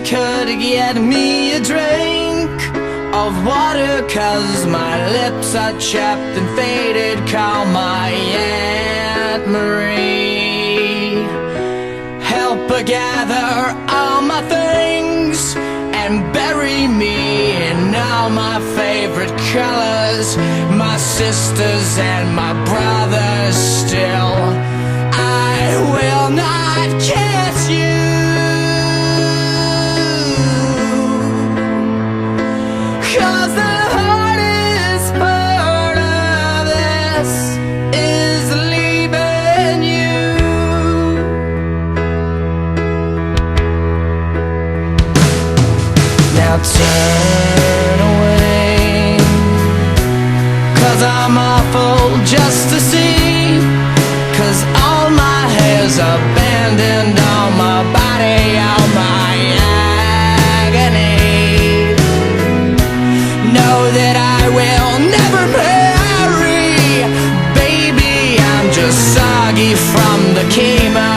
could get me a drink of water, 'cause my lips are chapped and faded. Call my Aunt Marie. Help her gather all my things and bury me in all my favorite colors. My sisters and my brothers still, I will not kiss you, 'cause the hardest part of this is leaving you. Now turn away, 'cause I'm awful just to see, 'cause all my hair's abandoned on my body, all my agony. Know that I will never marry, baby, I'm just soggy from the chemo.